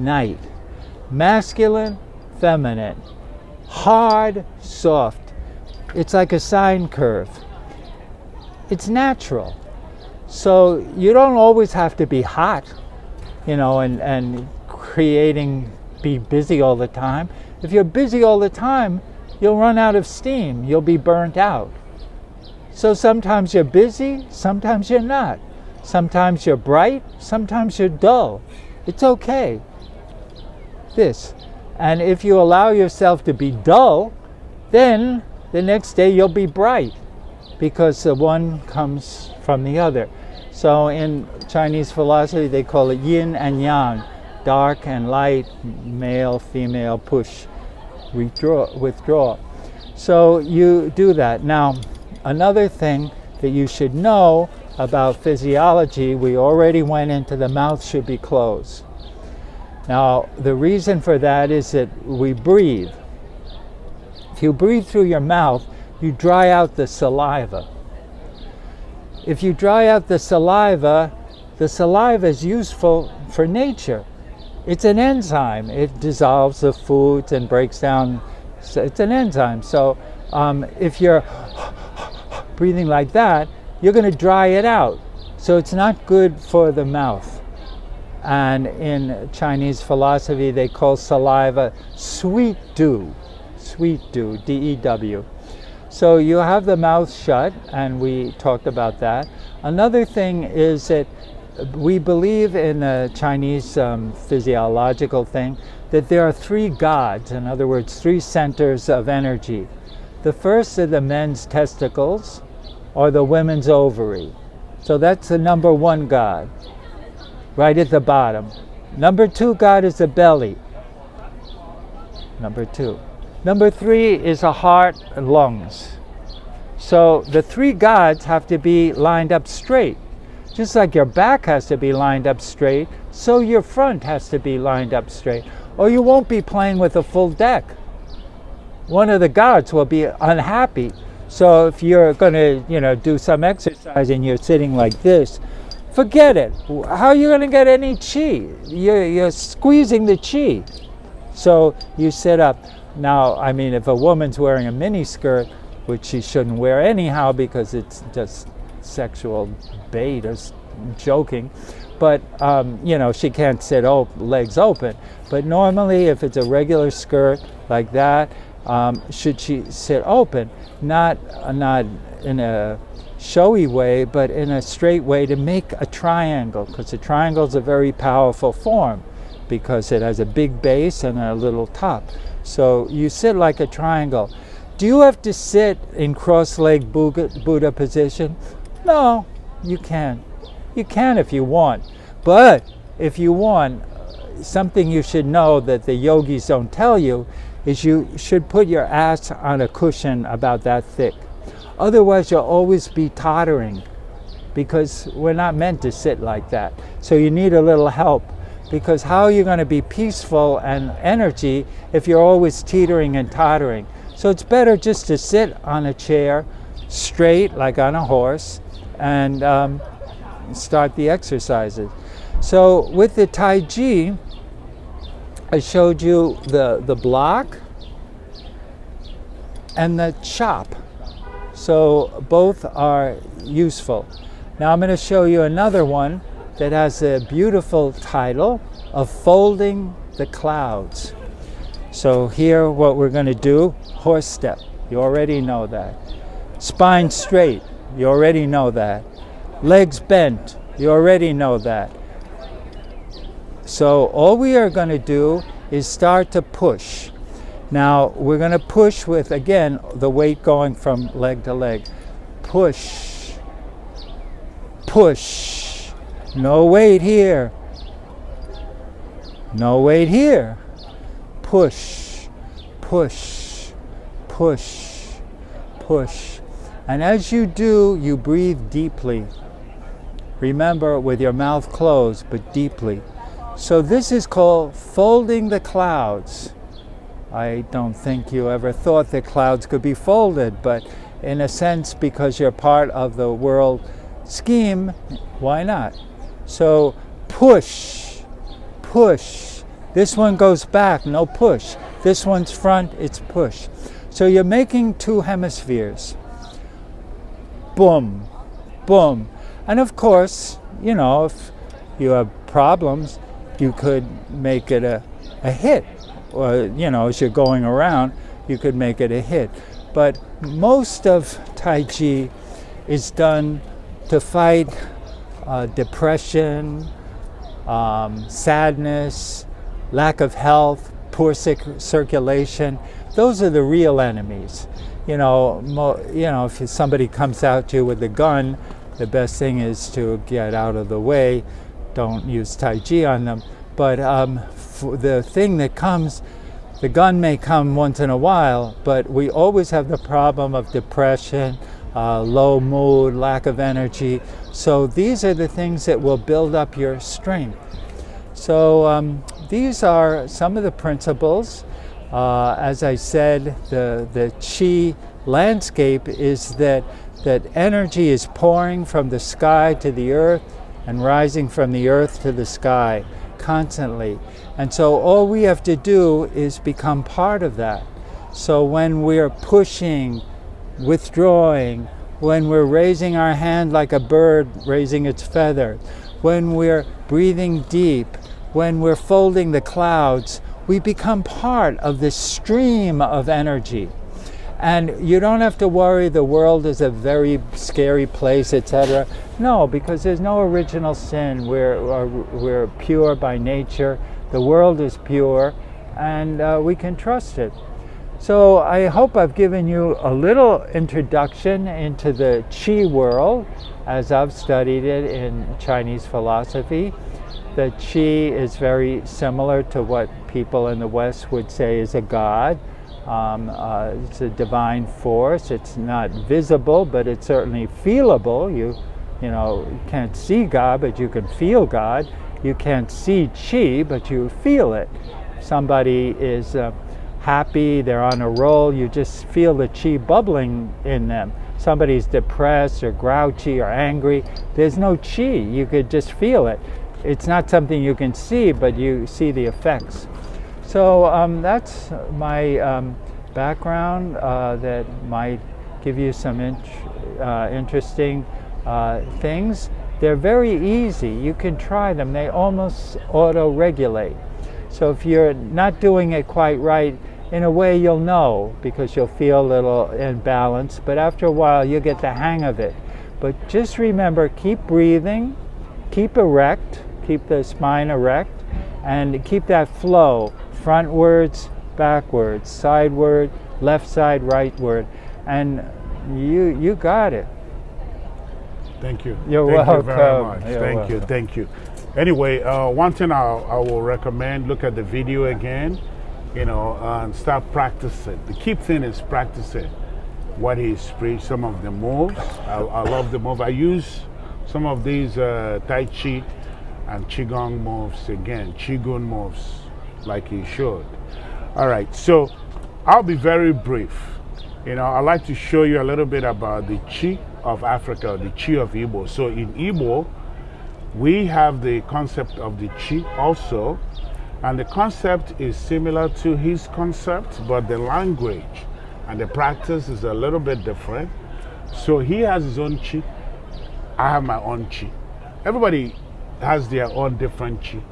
night. Masculine, feminine. Hard, soft. It's like a sine curve. It's natural. So you don't always have to be hot, and be busy all the time. If you're busy all the time, you'll run out of steam. You'll be burnt out. So sometimes you're busy, sometimes you're not. Sometimes you're bright, sometimes you're dull. It's okay. And if you allow yourself to be dull, then the next day you'll be bright, because the one comes from the other. So in Chinese philosophy, they call it yin and yang, dark and light, male, female, push, withdraw. So you do that. Now, another thing that you should know about physiology, we already went into the mouth should be closed. Now, the reason for that is that we breathe. If you breathe through your mouth, you dry out the saliva. If you dry out the saliva is useful for nature. It's an enzyme. It dissolves the foods and breaks down. So it's an enzyme. So if you're breathing like that, you're going to dry it out. So it's not good for the mouth. And in Chinese philosophy, they call saliva sweet dew, D-E-W. So you have the mouth shut, and we talked about that. Another thing is that we believe in a Chinese physiological thing that there are three gods, in other words, three centers of energy. The first are the men's testicles or the women's ovary. So that's the number one god, right at the bottom. Number two god is the belly. Number two. Number three is the heart and lungs. So the three gods have to be lined up straight. Just like your back has to be lined up straight, so your front has to be lined up straight. Or you won't be playing with a full deck. One of the gods will be unhappy. So if you're going to, do some exercise and you're sitting like this, forget it. How are you going to get any chi? You're squeezing the chi. So you sit up. Now, I mean, if a woman's wearing a mini skirt, which she shouldn't wear anyhow because it's just sexual bait or joking, but she can't sit legs open. But normally, if it's a regular skirt like that, should she sit open, not in a showy way, but in a straight way to make a triangle, because a triangle is a very powerful form because it has a big base and a little top. So you sit like a triangle. Do you have to sit in cross-legged Buddha position? No, you can. You can if you want. But if you want, something you should know that the yogis don't tell you is you should put your ass on a cushion about that thick. Otherwise, you'll always be tottering, because we're not meant to sit like that. So you need a little help, because how are you going to be peaceful and energy if you're always teetering and tottering? So it's better just to sit on a chair, straight like on a horse, and start the exercises. So with the Tai Chi, I showed you the block and the chop. So both are useful. Now I'm going to show you another one that has a beautiful title of Folding the Clouds. So here what we're going to do, horse step, you already know that. Spine straight, you already know that. Legs bent, you already know that. So all we are going to do is start to push. Now we're going to push with, again, the weight going from leg to leg. Push, push, no weight here, no weight here. Push, push, push, push. And as you do, you breathe deeply. Remember, with your mouth closed, but deeply. So this is called folding the clouds. I don't think you ever thought that clouds could be folded, but in a sense, because you're part of the world scheme, why not? So push, push, This one goes back, no push. This one's front, it's push. So you're making two hemispheres. Boom, boom. And of course, you know, if you have problems, you could make it a hit. Or, you know, as you're going around, you could make it a hit. But most of Tai Chi is done to fight depression, sadness, lack of health, poor circulation. Those are the real enemies. You know, if somebody comes at you with a gun, the best thing is to get out of the way. Don't use Tai Chi on them. But for the thing that comes, the gun may come once in a while, but we always have the problem of depression, low mood, lack of energy. So these are the things that will build up your strength. So these are some of the principles. As I said, the Qi landscape is that energy is pouring from the sky to the earth and rising from the earth to the sky constantly. And so all we have to do is become part of that. So when we're pushing, withdrawing, when we're raising our hand like a bird raising its feather, when we're breathing deep, when we're folding the clouds, we become part of this stream of energy. And you don't have to worry the world is a very scary place, etc. No, because there's no original sin. We're pure by nature. The world is pure, and we can trust it. So I hope I've given you a little introduction into the Qi world as I've studied it in Chinese philosophy. The Qi is very similar to what people in the West would say is a god. It's a divine force. It's not visible, but it's certainly feelable. You can't see God, but you can feel God. You can't see Qi, but you feel it. Somebody is happy, they're on a roll, you just feel the Qi bubbling in them. Somebody's depressed or grouchy or angry, there's no Qi, you could just feel it. It's not something you can see, but you see the effects. So that's my background that might give you some interesting things. They're very easy. You can try them. They almost auto-regulate. So if you're not doing it quite right, in a way you'll know because you'll feel a little imbalanced, but after a while you'll get the hang of it. But just remember, keep breathing, keep erect, keep the spine erect, and keep that flow. Frontwards, backwards, sideward, left side, rightward, and you got it. Thank you. You're welcome. welcome. Thank you very much. You're Thank you. Anyway, one thing I will recommend: look at the video again, and start practicing. The key thing is practicing what he's preached. Some of the moves. I love the move. I use some of these Tai Chi and Qigong moves again, Qigong moves, like he showed. All right, so I'll be very brief. I'd like to show you a little bit about the Qi of Africa, the Qi of Igbo. So in Igbo, we have the concept of the Qi also, and the concept is similar to his concept, but the language and the practice is a little bit different. So he has his own Qi, I have my own Qi. Everybody has their own different Qi.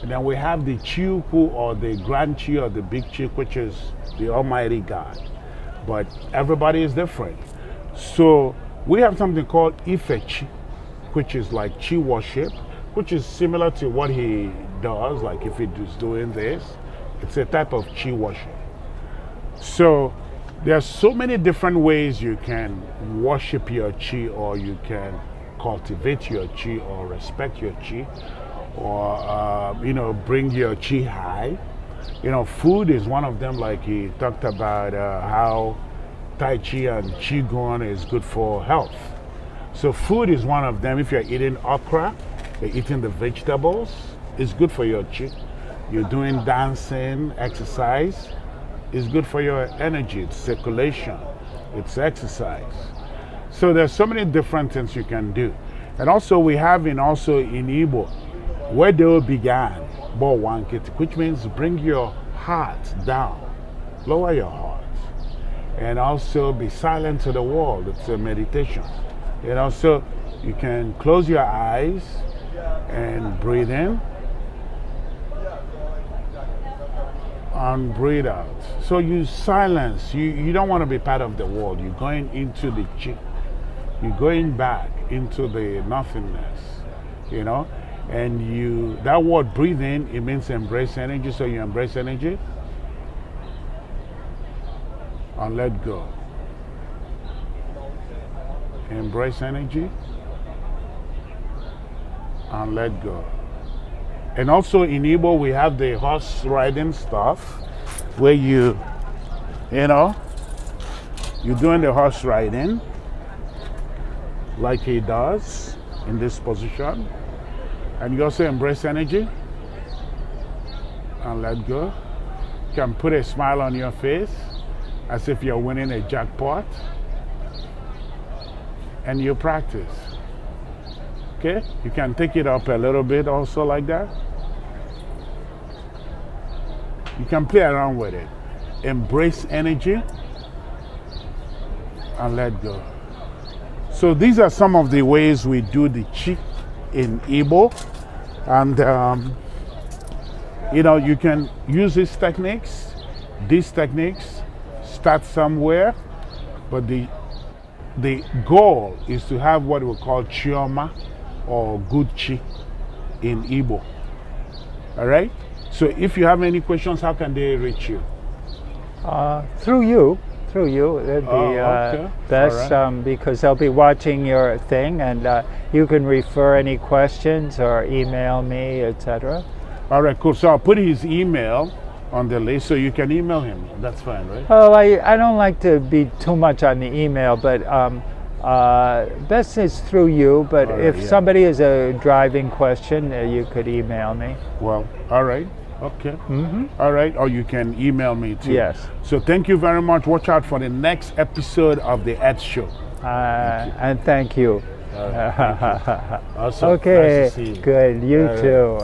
And then we have the Chi-Ukwu, or the Grand Qi, or the Big Qi, which is the Almighty God. But everybody is different. So we have something called Ife Qi, which is like Qi worship, which is similar to what he does, like if he is doing this. It's a type of Qi worship. So there are so many different ways you can worship your Qi, or you can cultivate your Qi, or respect your Qi, or bring your Qi high. Food is one of them, like he talked about how Tai Chi and Qigong is good for health. So food is one of them. If you're eating okra, you're eating the vegetables, it's good for your Qi. You're doing dancing, exercise, it's good for your energy, it's circulation, it's exercise. So there's so many different things you can do. And also we have in Igbo, where they all began. bo wankiti, which means bring your heart down, lower your heart, and also be silent to the world. It's a meditation. And also, you can close your eyes and breathe in and breathe out. So you silence. You don't want to be part of the world. You're going into the chi. You're going back into the nothingness, you know. And that word breathe in, it means embrace energy. So you embrace energy and let go. Embrace energy and let go. And also in Igbo, we have the horse riding stuff where you're doing the horse riding like he does in this position. And you also embrace energy and let go. You can put a smile on your face as if you're winning a jackpot. And you practice. Okay? You can take it up a little bit also like that. You can play around with it. Embrace energy and let go. So these are some of the ways we do the chi in Igbo. And you can use these techniques. Start somewhere, but the goal is to have what we call chioma or good chi in Igbo. All right? So if you have any questions, how can they reach you? Through you. It'd be best, right. Because they'll be watching your thing, and you can refer any questions or email me, etc. All right, cool. So I'll put his email on the list, so you can email him. That's fine, right? Oh, I don't like to be too much on the email, but best is through you. But if somebody has a driving question, you could email me. Well, all right. Okay. Mm-hmm. All right. Or you can email me too. Yes. So thank you very much. Watch out for the next episode of the Ed Show. And thank you. Thank you. Also, okay. nice to see you. Good. You too.